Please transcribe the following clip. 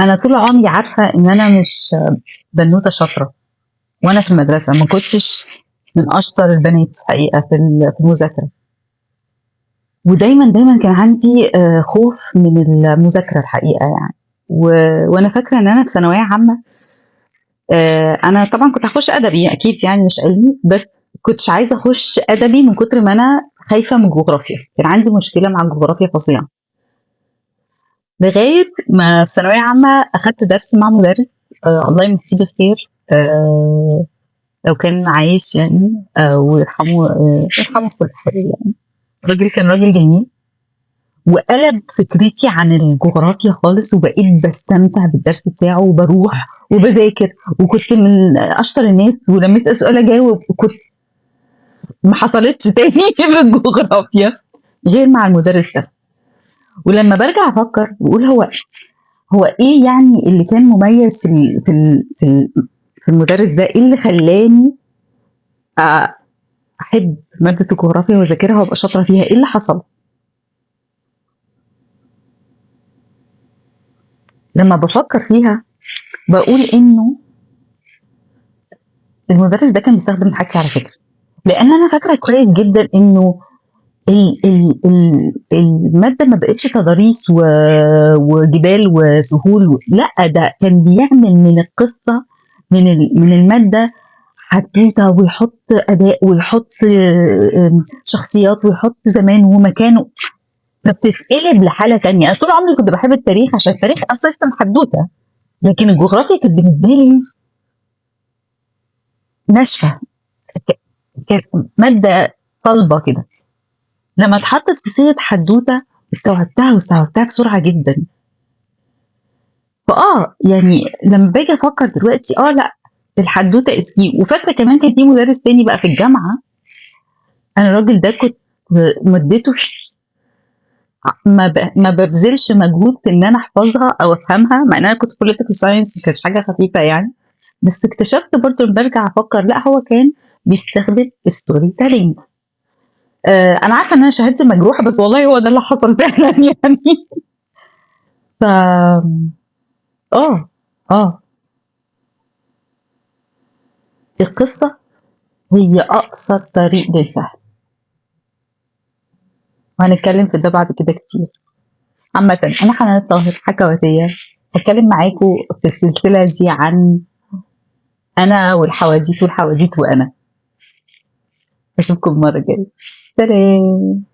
أنا طول عمري عارفة إن أنا مش بنوتة شاطرة، وأنا في المدرسة ما كنتش من أشطر البنات حقيقة في المذاكرة، ودايمًا كان عندي خوف من المذاكرة الحقيقة يعني، وأنا فاكرة إن أنا في ثانوية عامة أنا طبعًا كنت هاخش أدبي أكيد يعني مش علمي، بس كنتش عايزة أخش أدبي من كتر ما أنا خايفة من الجغرافيا، كان عندي مشكلة مع الجغرافيا فظيعة. لغاية ما في ثانوية عامة أخدت درس مع مدرس الله يمسيه بالخير لو كان عايش يعني ويرحمه يرحمه في الحال يعني. الراجل كان راجل جميل وقلب فكرتي عن الجغرافيا خالص، وبقيت بستمتع بالدرس بتاعه وبروح وبذاكر، وكنت من أشطر الناس ولما يسأل سؤال أجاوب، وكنت ما حصلتش تاني في الجغرافيا غير مع المدرس ده. ولما برجع أفكر بقول هو إيه يعني اللي كان مميز في المدرس ده؟ إيه اللي خلاني أحب مادة الجغرافيا وأذاكرها وأبقى شاطرة فيها؟ إيه اللي حصل؟ لما بفكر فيها بقول إنه المدرس ده كان بيستخدم حاجتي على فكرة، لأن أنا فاكرة كويس جدا إنه المادة ما بقتش تضاريس وجبال وسهول، لا ده كان بيعمل من القصة من المادة حدوتة، ويحط أداء ويحط شخصيات ويحط زمان ومكانه، فبتتقلب لحالة تانية. أنا طول عمري كنت بحب التاريخ عشان التاريخ أصلا حدوتة، لكن الجغرافيا كانت بالنسبة لي ناشفة، كانت مادة صلبة كده. لما اتحطت في سيرة حدوتة واستوعبتها بسرعة جدا. يعني لما باجي افكر دلوقتي لا الحدوتة اسكي. وفاكرة كمان كان في مدرس تاني بقى في الجامعة، انا الراجل ده كنت مدته ما ببذلش مجهود في ان انا احفظها او افهمها، مع ان انا كنت بوليتيكال ساينس كانت حاجة خفيفة يعني، بس اكتشفت برضه لما برجع افكر لا هو كان بيستخدم ستوري تيلينج. انا عارفه ان انا شهادتي مجروحه، بس والله هو ده اللي حصل فعلا يعني. ف اه اه القصه هي اقصر طريق للفهم، وهنتكلم في ده بعد كده كتير. عامة انا حنان الطاهر حكواتية، هتكلم معاكم في السلسلة دي عن انا والحواديت وانا. اشوفكم المرة الجاية. سلام.